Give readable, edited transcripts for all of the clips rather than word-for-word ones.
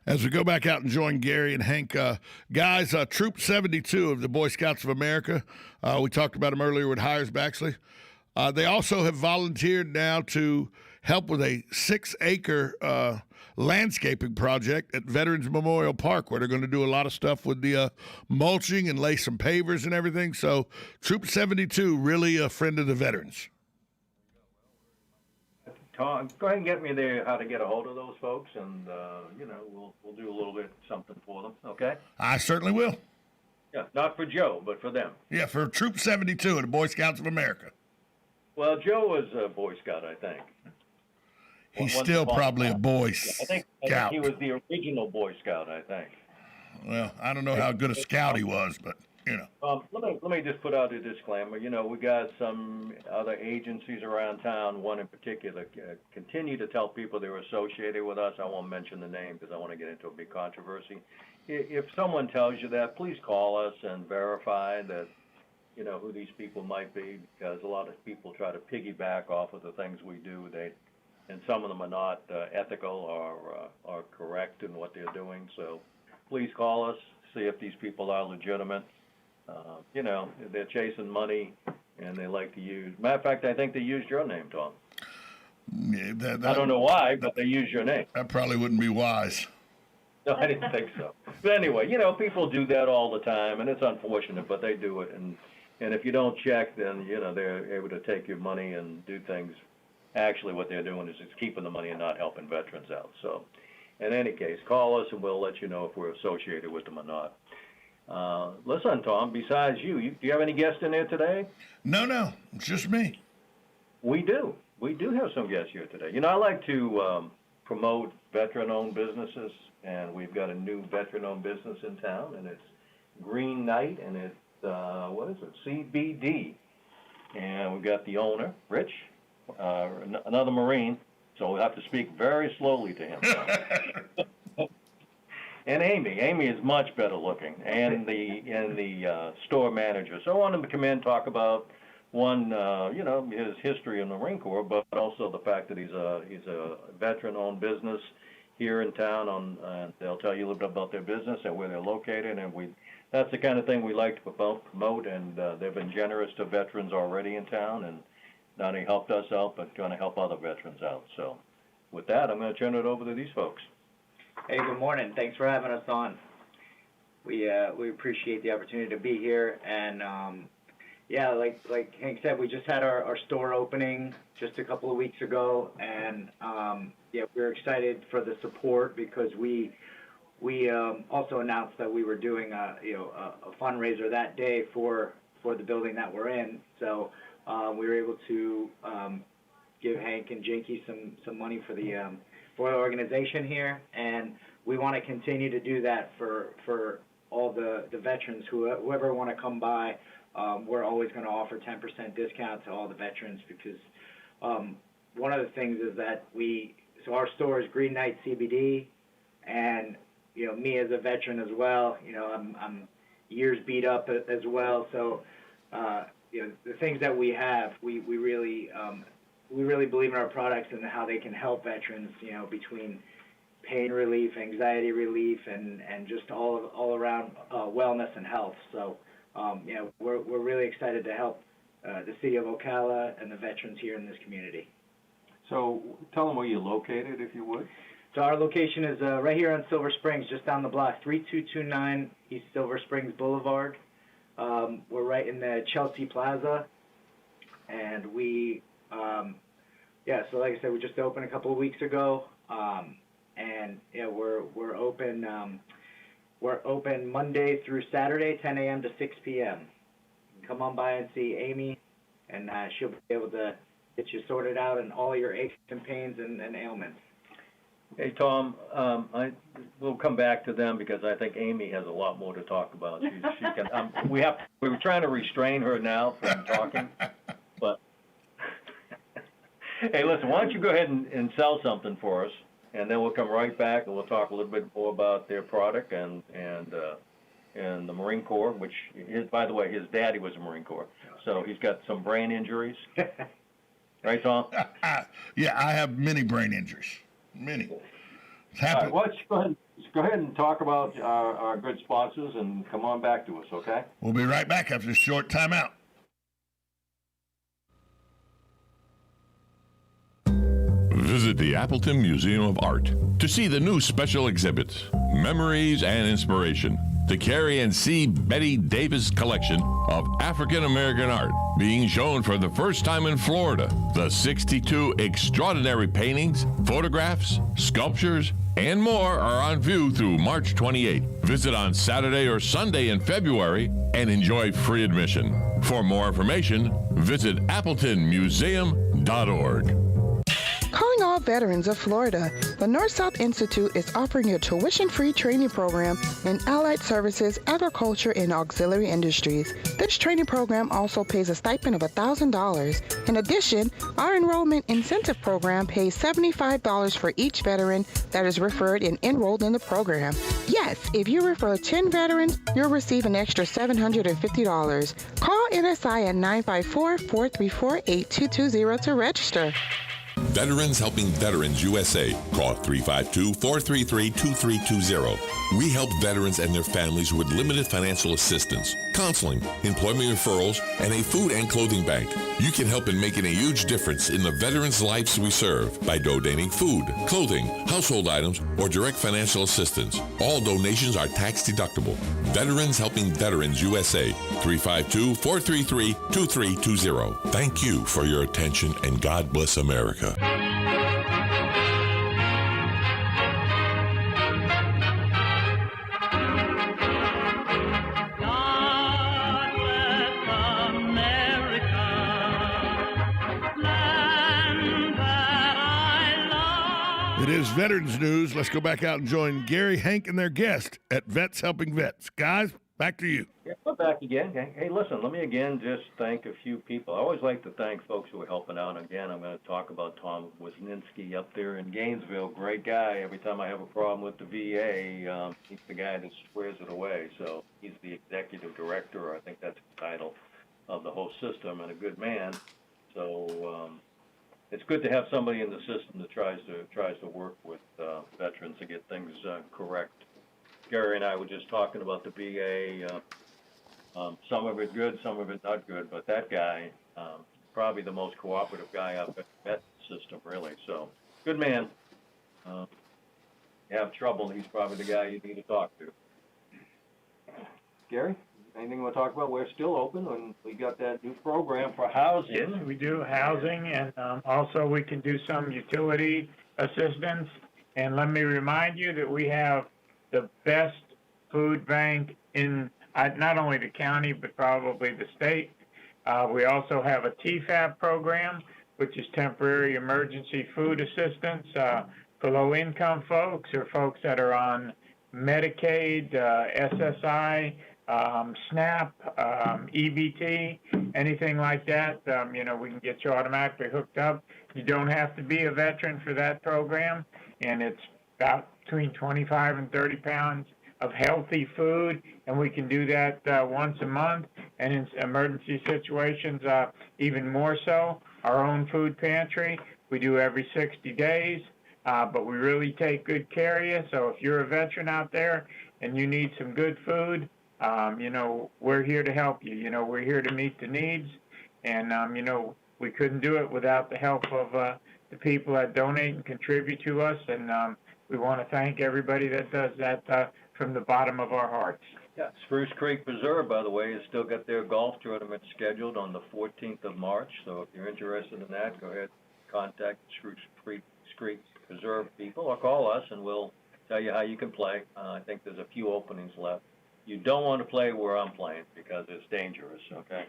As we go back out and join Gary and Hank, guys, Troop 72 of the Boy Scouts of America, we talked about them earlier with Hires Baxley. They also have volunteered now to help with a 6-acre landscaping project at Veterans Memorial Park, where they're going to do a lot of stuff with the mulching and lay some pavers and everything. So Troop 72, really a friend of the veterans. Tom, go ahead and get me there how to get a hold of those folks, and we'll do a little bit something for them. Okay? I certainly will. Yeah, not for Joe, but for them. Yeah, for Troop 72 of the Boy Scouts of America. Well, Joe was a Boy Scout, I think. He's still probably a Boy I think he was the original Boy Scout, I think. Well, I don't know how good a scout he was, but let me just put out a disclaimer. We got some other agencies around town. One in particular continue to tell people they're associated with us. I won't mention the name because I want to get into a big controversy. If someone tells you that, please call us and verify that who these people might be, because a lot of people try to piggyback off of the things we do. And some of them are not ethical or correct in what they're doing. So please call us, see if these people are legitimate. They're chasing money, and they like to use. Matter of fact, I think they used your name, Tom. Yeah, I don't know why, but they used your name. That probably wouldn't be wise. No, I didn't think so. But anyway, people do that all the time, and it's unfortunate, but they do it. And if you don't check, then they're able to take your money and do things. Actually, what they're doing is just keeping the money and not helping veterans out. So, in any case, call us, and we'll let you know if we're associated with them or not. Listen, Tom, besides do you have any guests in there today? No, it's just me. We do have some guests here today. I like to promote veteran-owned businesses, and we've got a new veteran-owned business in town, and it's Green Knight, and it's, CBD. And we've got the owner, Rich, another Marine, so we'll have to speak very slowly to him. And Amy is much better looking, and the store manager. So I want him to come in and talk about his history in the Marine Corps, but also the fact that he's a veteran-owned business here in town. And they'll tell you a little bit about their business and where they're located, and that's the kind of thing we like to promote. And they've been generous to veterans already in town, and not only helped us out, but going to help other veterans out. So with that, I'm going to turn it over to these folks. Hey, good morning. Thanks for having us on. We appreciate the opportunity to be here, and like Hank said, we just had our store opening just a couple of weeks ago, and we're excited for the support because we also announced that we were doing a fundraiser that day for the building that we're in. So we were able to give Hank and Jinky some money for the organization here, and we want to continue to do that for all the veterans whoever want to come by. We're always going to offer 10% discount to all the veterans because one of the things is that our store is Green Knight CBD, and me as a veteran as well, I'm years beat up as well, so the things that we have, we really believe in our products and how they can help veterans, between pain relief, anxiety relief, and just all around wellness and health. So, we're really excited to help the city of Ocala and the veterans here in this community. So tell them where you're located, if you would. So our location is right here on Silver Springs, just down the block, 3229 East Silver Springs Boulevard. We're right in the Chelsea Plaza, and so like I said, we just opened a couple of weeks ago, and we're open. We're open Monday through Saturday, 10 a.m. to 6 p.m. Come on by and see Amy, and she'll be able to get you sorted out and all your aches and pains and ailments. Hey, Tom, we'll come back to them because I think Amy has a lot more to talk about. She can. We were trying to restrain her now from talking, but hey, listen, why don't you go ahead and sell something for us, and then we'll come right back and we'll talk a little bit more about their product and the Marine Corps, which by the way, his daddy was a Marine Corps, so he's got some brain injuries. Right, Tom? Yeah, I have many brain injuries. Many. All right, why don't you go ahead and go ahead and talk about our good sponsors and come on back to us, okay? We'll be right back after this short timeout. Visit the Appleton Museum of Art to see the new special exhibits, Memories and Inspiration, the Carrie and C. Betty Davis collection of African American art being shown for the first time in Florida. The 62 extraordinary paintings, photographs, sculptures, and more are on view through March 28. Visit on Saturday or Sunday in February and enjoy free admission. For more information, visit appletonmuseum.org. Calling all veterans of Florida, the North-South Institute is offering a tuition-free training program in allied services, agriculture, and auxiliary industries. This training program also pays a stipend of $1,000. In addition, our enrollment incentive program pays $75 for each veteran that is referred and enrolled in the program. Yes, if you refer 10 veterans, you'll receive an extra $750. Call NSI at 954-434-8220 to register. Veterans Helping Veterans USA. Call 352-433-2320. We help veterans and their families with limited financial assistance, counseling, employment referrals, and a food and clothing bank. You can help in making a huge difference in the veterans' lives we serve by donating food, clothing, household items, or direct financial assistance. All donations are tax deductible. Veterans Helping Veterans USA. 352-433-2320. Thank you for your attention, and God bless America. It is Veterans News. Let's go back out and join Gary, Hank, and their guest at Vets Helping Vets. Guys, back to you. Yeah, we're back again. Hey, listen, let me again just thank a few people. I always like to thank folks who are helping out. Again, I'm going to talk about Tom Wisniewski up there in Gainesville. Great guy. Every time I have a problem with the VA, he's the guy that squares it away. So he's the executive director, I think that's the title, of the whole system, and a good man. So it's good to have somebody in the system that tries to work with veterans to get things correct. Gary and I were just talking about the VA. Some of it good, some of it not good, but that guy, probably the most cooperative guy I've met in the system, really. So, good man. You have trouble, he's probably the guy you need to talk to. Gary, anything you want to talk about? We're still open, and we got that new program for housing. Yes, we do housing, and also we can do some utility assistance. And let me remind you that we have the best food bank in not only the county, but probably the state. We also have a TFAP program, which is temporary emergency food assistance for low-income folks or folks that are on Medicaid, SSI, SNAP, EBT, anything like that. We can get you automatically hooked up. You don't have to be a veteran for that program, and it's about between 25 and 30 pounds of healthy food, and we can do that once a month, and in emergency situations, even more so. Our own food pantry, we do every 60 days, but we really take good care of you. So if you're a veteran out there and you need some good food, we're here to help you. We're here to meet the needs, and, we couldn't do it without the help of the people that donate and contribute to us, and we want to thank everybody that does that from the bottom of our hearts. Yeah, Spruce Creek Preserve, by the way, has still got their golf tournament scheduled on the 14th of March. So if you're interested in that, go ahead and contact Spruce Creek Preserve people or call us, and we'll tell you how you can play. I think there's a few openings left. You don't want to play where I'm playing because it's dangerous, okay?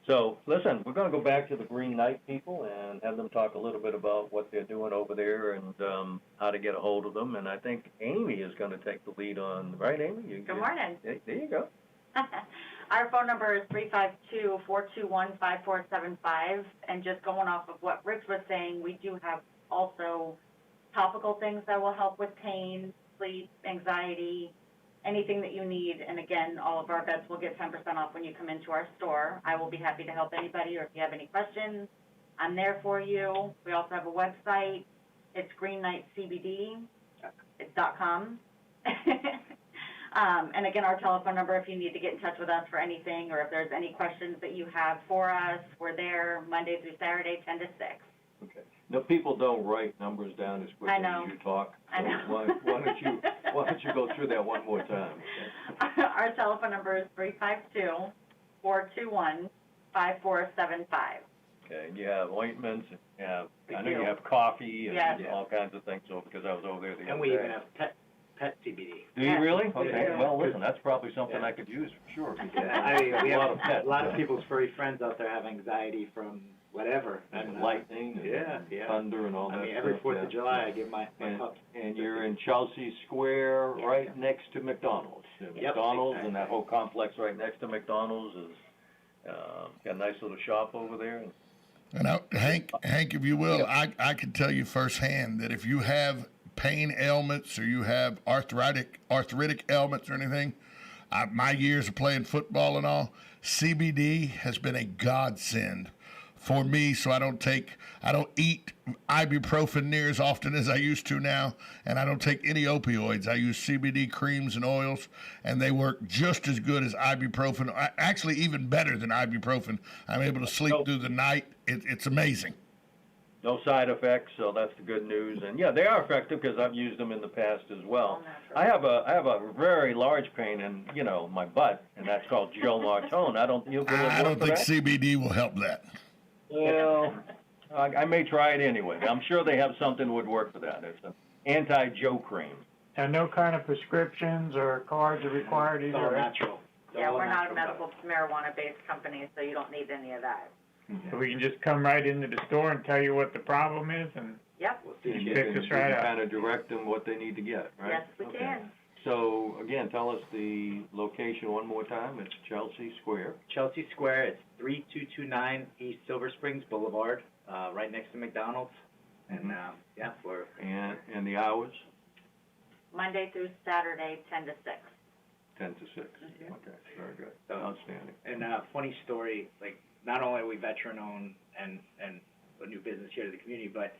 So, listen, we're going to go back to the Green Knight people and have them talk a little bit about what they're doing over there and how to get a hold of them. And I think Amy is going to take the lead on, right, Amy? Good morning. There you go. Our phone number is 352-421-5475. And just going off of what Rich was saying, we do have also topical things that will help with pain, sleep, anxiety, anything that you need. And again, all of our beds will get 10% off when you come into our store. I will be happy to help anybody, or if you have any questions, I'm there for you. We also have a website. It's Green Knight CBD. It's .com. And again, our telephone number, if you need to get in touch with us for anything, or if there's any questions that you have for us, we're there Monday through Saturday, 10 to 6. Okay. No, people don't write numbers down as quickly I know. as you talk. So I know. Why don't you go through that one more time? Our telephone number is 352-421-5475. Okay, and you have ointments, and you have, We I know you do. have coffee and Yes. all kinds of things, so, because I was over there the other day. And we even have pet CBD. Do you Yes, really? we Okay, do. well, listen, that's probably something Yeah. I could use for sure. because I mean, we a lot have of pets. a lot of people's furry friends out there have anxiety from whatever. And And, lightning and yeah. thunder and all that I stuff. mean, every 4th yeah. of July, I give my And, pups. and you're in Chelsea Square, Yes. right next to McDonald's. And Yep, McDonald's and that exactly. whole complex right next to McDonald's is, got a nice little shop over there. And Hank, if you will, I can tell you firsthand that if you have pain ailments or you have arthritic ailments or anything, my years of playing football and all, CBD has been a godsend for me. So I don't eat ibuprofen near as often as I used to now, and I don't take any opioids. I use CBD creams and oils, and they work just as good as ibuprofen. Actually, even better than ibuprofen. I'm able to sleep through the night. It's amazing. No side effects, so that's the good news. And yeah, they are effective because I've used them in the past as well. I have a very large pain in, my butt, and that's called Joe Martone. I don't think CBD will help that. Well, I may try it anyway. I'm sure they have something that would work for that. It's an anti-Joe cream. And no kind of prescriptions or cards are required It's all either, right? natural. It's Yeah, all we're not a natural medical marijuana-based company, so you don't need any of that. So we can just come right into the store and tell you what the problem is, and Yep, We'll see You you. pick this right up. Kind of direct them what they need to get, right? yes, we Okay. can. So, again, tell us the location one more time. It's Chelsea Square. Chelsea Square, it's 3229 East Silver Springs Boulevard, right next to McDonald's. And, yeah, we're, And the hours? Monday through Saturday, 10 to 6. 10 to 6. Okay, very good. So- Outstanding. and, funny story, like, not only are we veteran-owned and a new business here to the community, but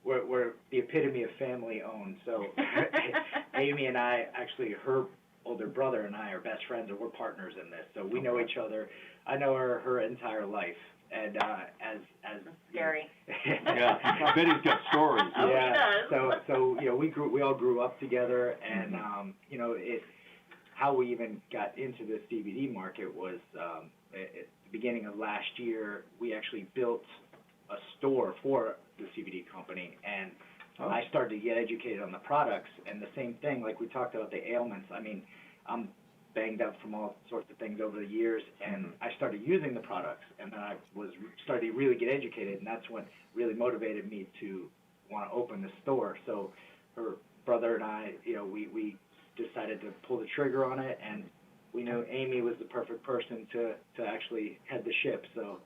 we're the epitome of family-owned. So Amy and I, actually, her older brother and I are best friends, and we're partners in this. So we know each other. I know her entire life. And as Scary. Yeah, Betty's got stories. Oh, he yeah. does. So we all grew up together, and how we even got into the CBD market was at the beginning of last year. We actually built a store for the CBD company, and I started to get educated on the products. And the same thing, like we talked about the ailments. I mean, I'm banged up from all sorts of things over the years, and I started using the products, and then I started to really get educated, and that's what really motivated me to want to open the store. So her brother and I, we decided to pull the trigger on it, and we knew Amy was the perfect person to actually head the ship. So,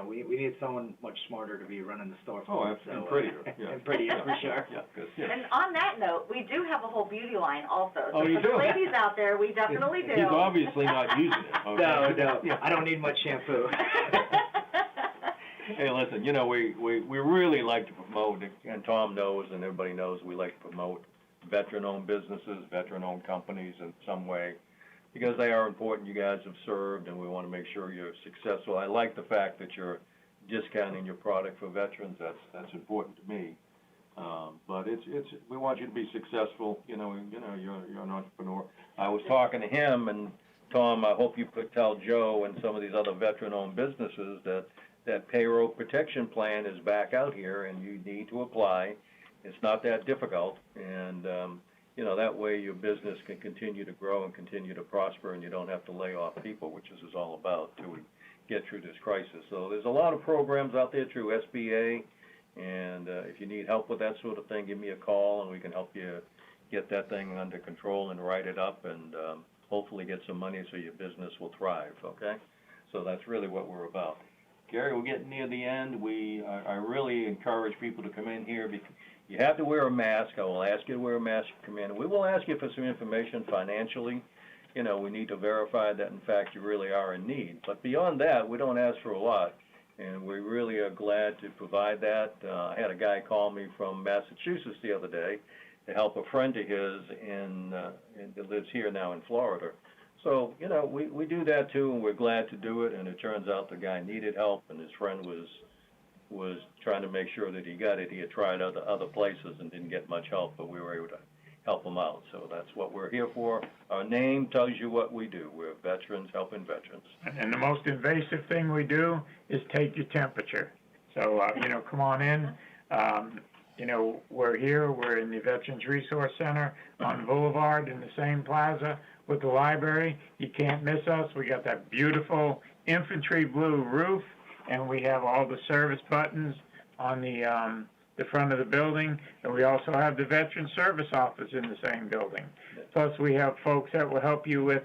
we needed someone much smarter to be running the store for us. And prettier. Yeah. And prettier, for sure. Yeah, good. Yeah. And on that note, we do have a whole beauty line also. So Oh, you for the do? ladies out there, we definitely do. He's obviously not using it. Okay? No, Yeah. I don't need much shampoo. Hey, listen, we really like to promote, and Tom knows and everybody knows, we like to promote veteran-owned businesses, veteran-owned companies in some way, because they are important. You guys have served, and we want to make sure you're successful. I like the fact that you're discounting your product for veterans. That's important to me. But we want you to be successful. You're an entrepreneur. I was talking to him, and Tom, I hope you could tell Joe and some of these other veteran-owned businesses that payroll protection plan is back out here, and you need to apply. It's not that difficult, and that way your business can continue to grow and continue to prosper, and you don't have to lay off people, which this is all about till we get through this crisis. So there's a lot of programs out there through SBA, and if you need help with that sort of thing, give me a call, and we can help you get that thing under control and write it up, and hopefully get some money so your business will thrive, okay? So that's really what we're about. Gary, we're getting near the end. I really encourage people to come in here because you have to wear a mask. I will ask you to wear a mask to come in. We will ask you for some information financially. We need to verify that, in fact, you really are in need. But beyond that, we don't ask for a lot, and we really are glad to provide that. I had a guy call me from Massachusetts the other day, to help a friend of his that lives here now in Florida. So, you know, we do that too, and we're glad to do it. And it turns out the guy needed help, and his friend was trying to make sure that he got it. He had tried other places and didn't get much help, but we were able to help him out. So that's what we're here for. Our name tells you what we do. We're veterans helping veterans. And the most invasive thing we do is take your temperature. So, you know, come on in. You know, we're here. We're in the Veterans Resource Center on Boulevard in the same plaza with the library. You can't miss us. We got that beautiful infantry blue roof, and we have all the service buttons on the front of the building, and we also have the Veteran Service Office in the same building. Plus, we have folks that will help you with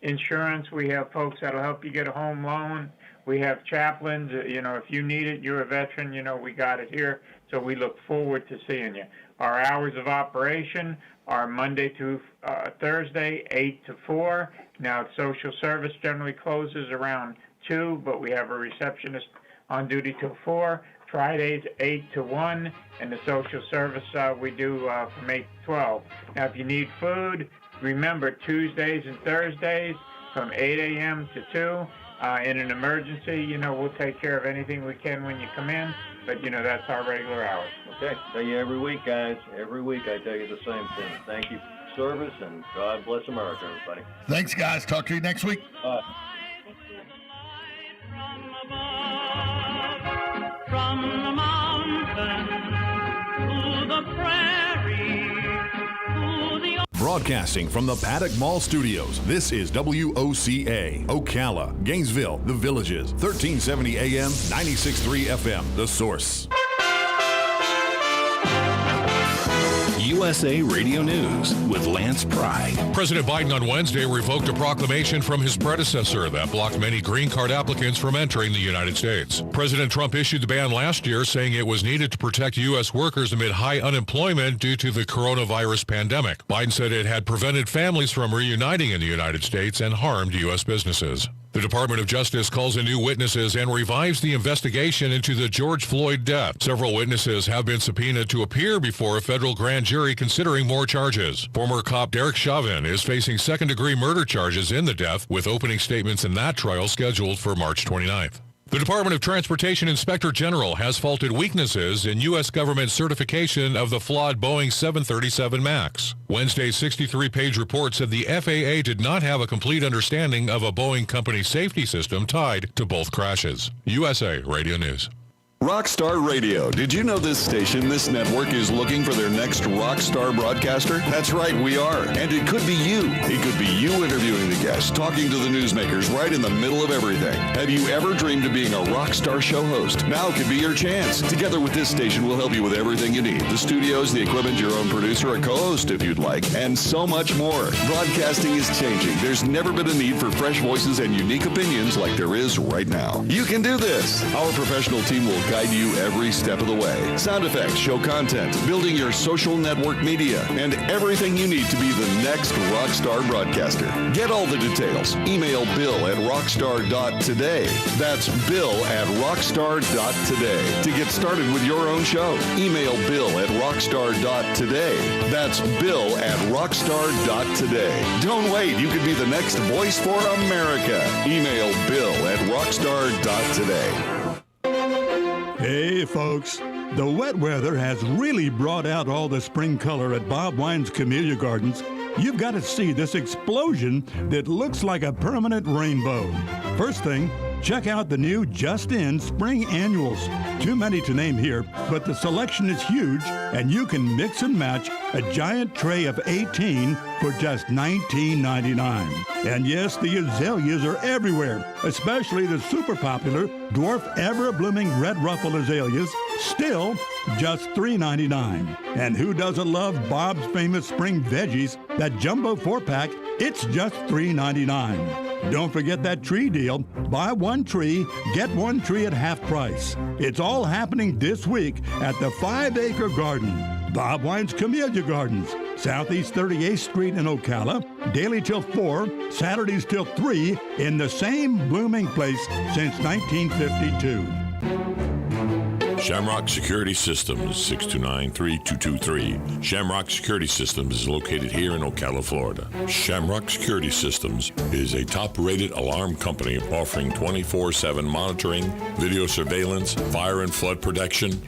insurance. We have folks that will help you get a home loan. We have chaplains. You know, if you need it, you're a veteran, you know, we got it here. So we look forward to seeing you. Our hours of operation are Monday through Thursday, 8 to 4. Now, social service generally closes around 2, but we have a receptionist on duty till 4. Fridays, 8 to 1, and the social service we do from 8 to 12. Now, if you need food, remember Tuesdays and Thursdays from 8 a.m. to 2. In an emergency, you know, we'll take care of anything we can when you come in, but, you know, that's our regular hours. Okay, tell you every week, guys. Every week I tell you the same thing. Thank you for service, and God bless America, everybody. Thanks, guys. Talk to you next week. From the mountain to the prairie to the... Broadcasting from the Paddock Mall Studios, this is WOCA, Ocala, Gainesville, The Villages, 1370 AM, 96.3 FM, The Source. USA Radio News with Lance Pry. President Biden on Wednesday revoked a proclamation from his predecessor that blocked many green card applicants from entering the United States. President Trump issued the ban last year, saying it was needed to protect U.S. workers amid high unemployment due to the coronavirus pandemic. Biden said it had prevented families from reuniting in the United States and harmed U.S. businesses. The Department of Justice calls in new witnesses and revives the investigation into the George Floyd death. Several witnesses have been subpoenaed to appear before a federal grand jury considering more charges. Former cop Derek Chauvin is facing second-degree murder charges in the death, with opening statements in that trial scheduled for March 29th. The Department of Transportation Inspector General has faulted weaknesses in U.S. government certification of the flawed Boeing 737 MAX. Wednesday's 63-page report said the FAA did not have a complete understanding of a Boeing company safety system tied to both crashes. USA Radio News. Rockstar Radio. Did you know this station, this network, is looking for their next rockstar broadcaster? That's right, we are. And it could be you. It could be you interviewing the guests, talking to the newsmakers right in the middle of everything. Have you ever dreamed of being a rockstar show host? Now could be your chance. Together with this station, we'll help you with everything you need. The studios, the equipment, your own producer, a co-host if you'd like, and so much more. Broadcasting is changing. There's never been a need for fresh voices and unique opinions like there is right now. You can do this. Our professional team will guide you every step of the way. Sound effects, show content, building your social network media, and everything you need to be the next rockstar broadcaster. Get all the details. Email bill@rockstar.today. That's bill@rockstar.today. To get started with your own show, email bill@rockstar.today. That's bill@rockstar.today. Don't wait. You could be the next voice for America. Email bill@rockstar.today. Hey, folks. The wet weather has really brought out all the spring color at Bob Wine's Camellia Gardens. You've got to see this explosion that looks like a permanent rainbow. First thing, check out the new just-in spring annuals. Too many to name here, but the selection is huge, and you can mix and match a giant tray of 18 for just $19.99. And yes, the azaleas are everywhere, especially the super popular dwarf ever-blooming red ruffle azaleas, still just $3.99. And who doesn't love Bob's famous spring veggies, that jumbo 4-pack? It's just $3.99. Don't forget that tree deal. Buy one tree, get one tree at half price. It's all happening this week at the 5-acre garden. Bob Wine's Camellia Gardens, Southeast 38th Street in Ocala, daily till 4, Saturdays till 3, in the same blooming place since 1952. Shamrock Security Systems, 629-3223. Shamrock Security Systems is located here in Ocala, Florida. Shamrock Security Systems is a top-rated alarm company offering 24/7 monitoring, video surveillance, fire and flood protection,